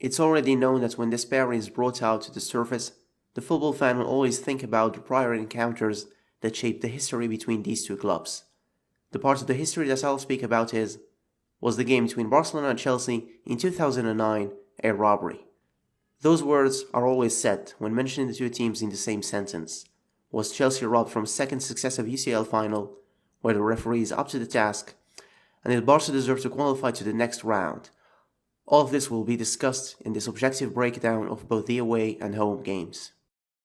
It's already known that when this pair is brought out to the surface, the football fan will always think about the prior encounters that shaped the history between these two clubs. The part of the history that I'll speak about was the game between Barcelona and Chelsea in 2009, a robbery. Those words are always said when mentioning the two teams in the same sentence. Was Chelsea robbed from a second successive UCL final, where the referee is up to the task, and did Barca deserve to qualify to the next round? All of this will be discussed in this objective breakdown of both the away and home games.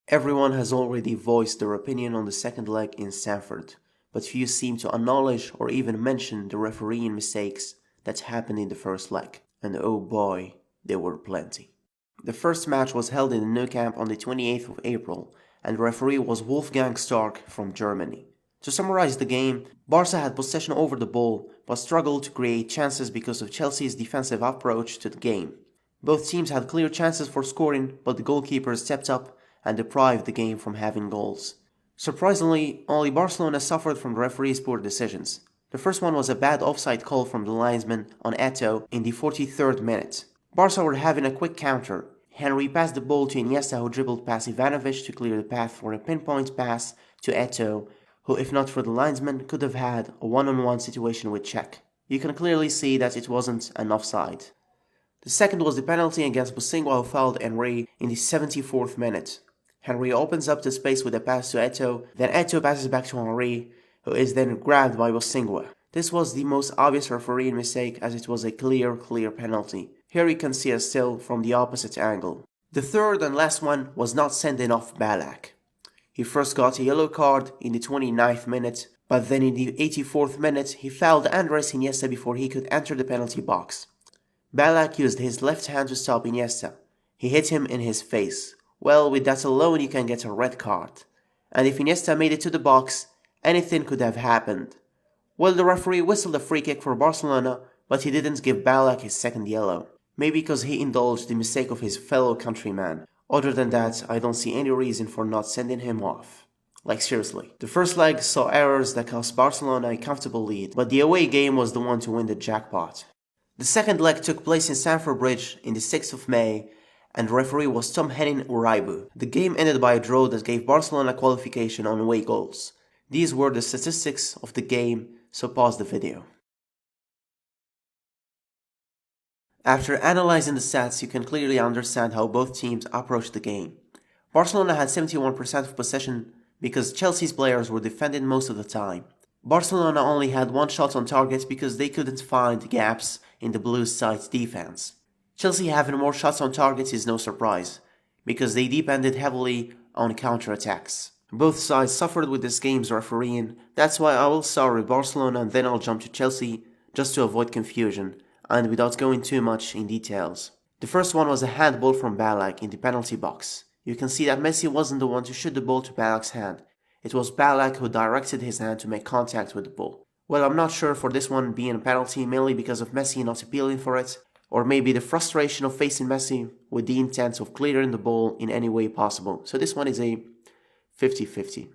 Everyone has already voiced their opinion on the second leg in Stamford, but few seem to acknowledge or even mention the refereeing mistakes that happened in the first leg. And oh boy, there were plenty. The first match was held in the Nou Camp on the 28th of April, and the referee was Wolfgang Stark from Germany. To summarize the game, Barca had possession over the ball, but struggled to create chances because of Chelsea's defensive approach to the game. Both teams had clear chances for scoring, but the goalkeepers stepped up and deprived the game from having goals. Surprisingly, only Barcelona suffered from the referee's poor decisions. The first one was a bad offside call from the linesman on Eto'o in the 43rd minute. Barca were having a quick counter. Henry passed the ball to Iniesta, who dribbled past Ivanovic to clear the path for a pinpoint pass to Eto'o, who, if not for the linesman, could have had a one-on-one situation with Cech. You can clearly see that it wasn't an offside. The second was the penalty against Bosingwa, who fouled Henry in the 74th minute. Henry opens up the space with a pass to Eto'o, then Eto'o passes back to Henry, who is then grabbed by Bosingwa. This was the most obvious refereeing mistake, as it was a clear penalty. Here you can see a still from the opposite angle. The third and last one was not sending off Ballack. He first got a yellow card in the 29th minute, but then in the 84th minute he fouled Andres Iniesta before he could enter the penalty box. Ballack used his left hand to stop Iniesta. He hit him in his face. Well, with that alone you can get a red card. And if Iniesta made it to the box, anything could have happened. Well, the referee whistled a free kick for Barcelona, but he didn't give Ballack his second yellow. Maybe because he indulged the mistake of his fellow countryman. Other than that, I don't see any reason for not sending him off. Like seriously. The first leg saw errors that cost Barcelona a comfortable lead, but the away game was the one to win the jackpot. The second leg took place in Stamford Bridge in the 6th of May, and the referee was Tom Henning Uraibu. The game ended by a draw that gave Barcelona qualification on away goals. These were the statistics of the game, so pause the video. After analyzing the stats, you can clearly understand how both teams approached the game. Barcelona had 71% of possession because Chelsea's players were defending most of the time. Barcelona only had one shot on target because they couldn't find gaps in the Blues' side's defense. Chelsea having more shots on target is no surprise, because they depended heavily on counter-attacks. Both sides suffered with this game's refereeing, that's why I will start with Barcelona and then I'll jump to Chelsea, just to avoid confusion, and without going too much in details. The first one was a handball from Ballack in the penalty box. You can see that Messi wasn't the one to shoot the ball to Ballack's hand. It was Ballack who directed his hand to make contact with the ball. Well, I'm not sure for this one being a penalty, mainly because of Messi not appealing for it, or maybe the frustration of facing Messi with the intent of clearing the ball in any way possible. So this one is a 50-50.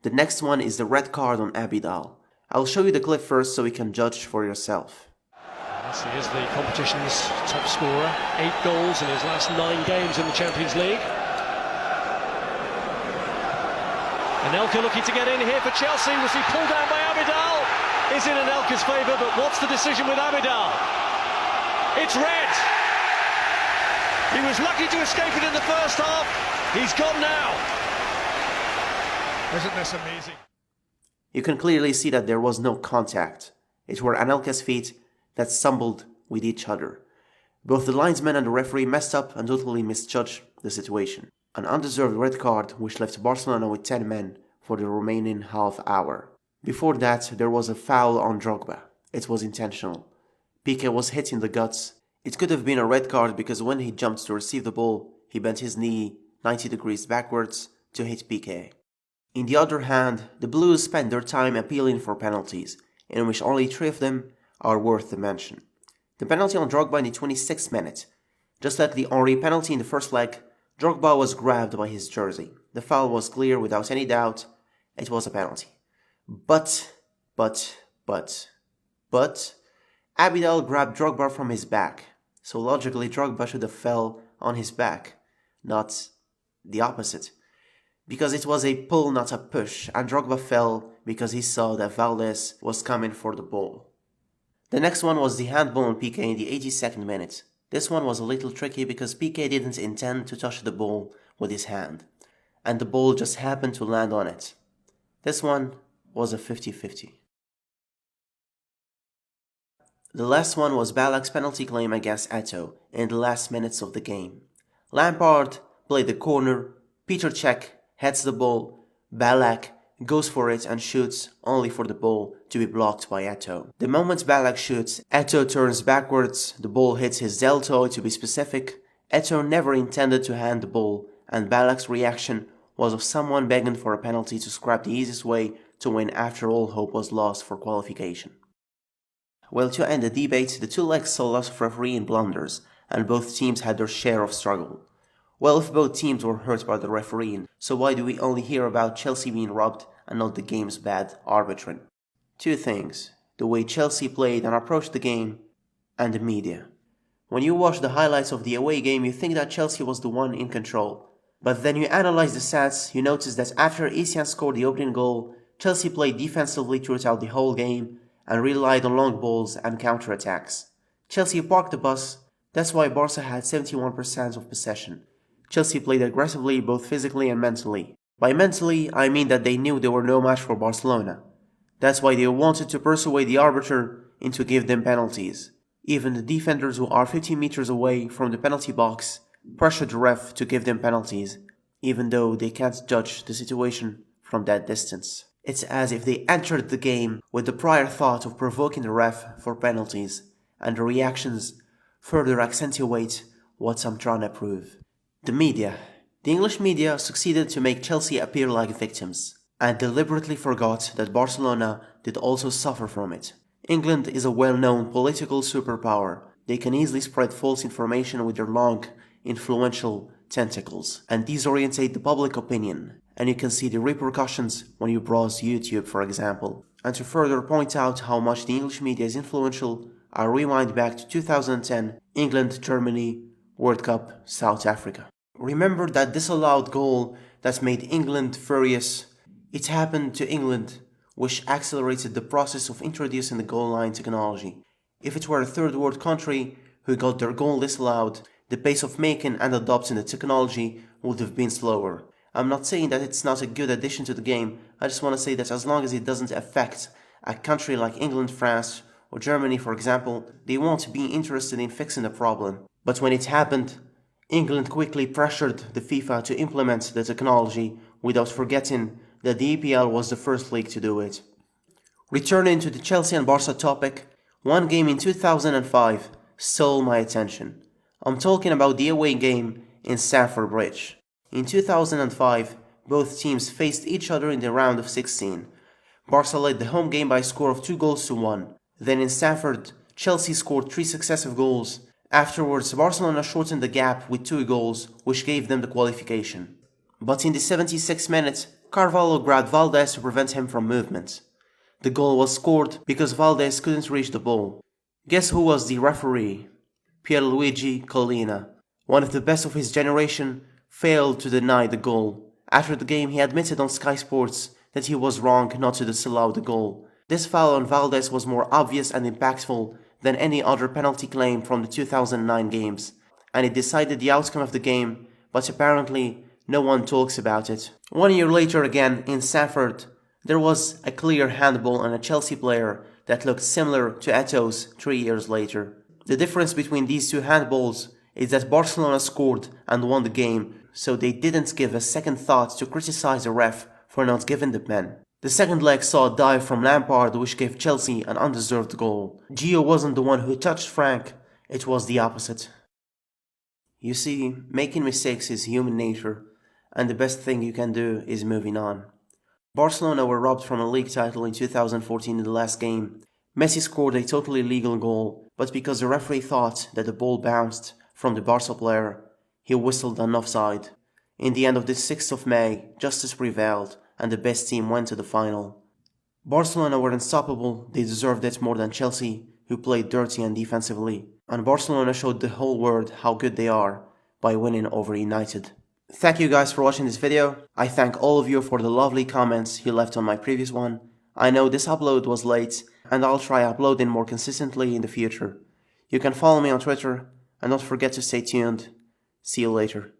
The next one is the red card on Abidal. I'll show you the clip first so you can judge for yourself. Messi is the competition's top scorer, 8 goals in his last 9 games in the Champions League. Anelka looking to get in here for Chelsea. Was he pulled down by Abidal? Is it in Anelka's favour? But what's the decision with Abidal? It's red. He was lucky to escape it in the first half. He's gone now. Isn't this amazing? You can clearly see that there was no contact. It were Anelka's feet that stumbled with each other. Both the linesman and the referee messed up and totally misjudged the situation. An undeserved red card which left Barcelona with 10 men for the remaining half hour. Before that, there was a foul on Drogba. It was intentional. Piqué was hit in the guts. It could have been a red card because when he jumped to receive the ball, he bent his knee 90 degrees backwards to hit Piqué. On the other hand, the Blues spent their time appealing for penalties, in which only 3 of them are worth the mention. The penalty on Drogba in the 26th minute. Just like the Henry penalty in the first leg, Drogba was grabbed by his jersey. The foul was clear without any doubt. It was a penalty. But, Abidal grabbed Drogba from his back. So logically, Drogba should have fell on his back, not the opposite. Because it was a pull, not a push, and Drogba fell because he saw that Valdez was coming for the ball. The next one was the handball on Piqué in the 82nd minute. This one was a little tricky because Piqué didn't intend to touch the ball with his hand, and the ball just happened to land on it. This one was a 50-50. The last one was Balak's penalty claim against Eto'o in the last minutes of the game. Lampard played the corner, Peter Cech heads the ball, Balak goes for it and shoots, only for the ball to be blocked by Eto'o. The moment Balak shoots, Eto'o turns backwards, the ball hits his deltoid to be specific. Eto'o never intended to hand the ball, and Balak's reaction was of someone begging for a penalty to scrap the easiest way to win after all hope was lost for qualification. Well, to end the debate, the two legs saw lots of refereeing blunders, and both teams had their share of struggle. Well, if both teams were hurt by the refereeing, so why do we only hear about Chelsea being robbed and not the game's bad arbitring? Two things: the way Chelsea played and approached the game, and the media. When you watch the highlights of the away game, you think that Chelsea was the one in control. But then you analyze the stats, you notice that after Essien scored the opening goal, Chelsea played defensively throughout the whole game and relied on long balls and counter-attacks. Chelsea parked the bus, that's why Barca had 71% of possession. Chelsea played aggressively both physically and mentally. By mentally, I mean that they knew they were no match for Barcelona. That's why they wanted to persuade the arbiter into giving them penalties. Even the defenders who are 15 meters away from the penalty box pressured the ref to give them penalties, even though they can't judge the situation from that distance. It's as if they entered the game with the prior thought of provoking the ref for penalties, and the reactions further accentuate what I'm trying to prove. The media. The English media succeeded to make Chelsea appear like victims, and deliberately forgot that Barcelona did also suffer from it. England is a well-known political superpower. They can easily spread false information with their long, influential tentacles and disorientate the public opinion. And you can see the repercussions when you browse YouTube, for example. And to further point out how much the English media is influential, I rewind back to 2010, England-Germany World Cup, South Africa. Remember that disallowed goal that made England furious? It happened to England, which accelerated the process of introducing the goal line technology. If it were a third world country who got their goal disallowed, the pace of making and adopting the technology would have been slower. I'm not saying that it's not a good addition to the game, I just want to say that as long as it doesn't affect a country like England, France, or Germany, for example, they won't be interested in fixing the problem. But when it happened, England quickly pressured the FIFA to implement the technology without forgetting that the EPL was the first league to do it. Returning to the Chelsea and Barca topic, one game in 2005 stole my attention. I'm talking about the away game in Stamford Bridge. In 2005, both teams faced each other in the round of 16. Barca led the home game by a score of 2-1. Then in Stamford, Chelsea scored 3 successive goals. Afterwards, Barcelona shortened the gap with 2 goals, which gave them the qualification. But in the 76th minute, Carvalho grabbed Valdez to prevent him from movement. The goal was scored because Valdez couldn't reach the ball. Guess who was the referee? Pierluigi Collina, one of the best of his generation, failed to deny the goal. After the game, he admitted on Sky Sports that he was wrong not to disallow the goal. This foul on Valdez was more obvious and impactful than any other penalty claim from the 2009 games, and it decided the outcome of the game, but apparently no one talks about it. 1 year later again, in Stamford, there was a clear handball on a Chelsea player that looked similar to Eto'o's 3 years later. The difference between these two handballs is that Barcelona scored and won the game, so they didn't give a second thought to criticize the ref for not giving the pen. The second leg saw a dive from Lampard which gave Chelsea an undeserved goal. Gio wasn't the one who touched Frank, it was the opposite. You see, making mistakes is human nature, and the best thing you can do is moving on. Barcelona were robbed from a league title in 2014 in the last game. Messi scored a totally legal goal, but because the referee thought that the ball bounced from the Barca player, he whistled an offside. In the end of the 6th of May, justice prevailed, and the best team went to the final. Barcelona were unstoppable, they deserved it more than Chelsea, who played dirty and defensively. and Barcelona showed the whole world how good they are by winning over United. Thank you guys for watching this video. I thank all of you for the lovely comments you left on my previous one. I know this upload was late, and I'll try uploading more consistently in the future. You can follow me on Twitter, and don't forget to stay tuned. See you later.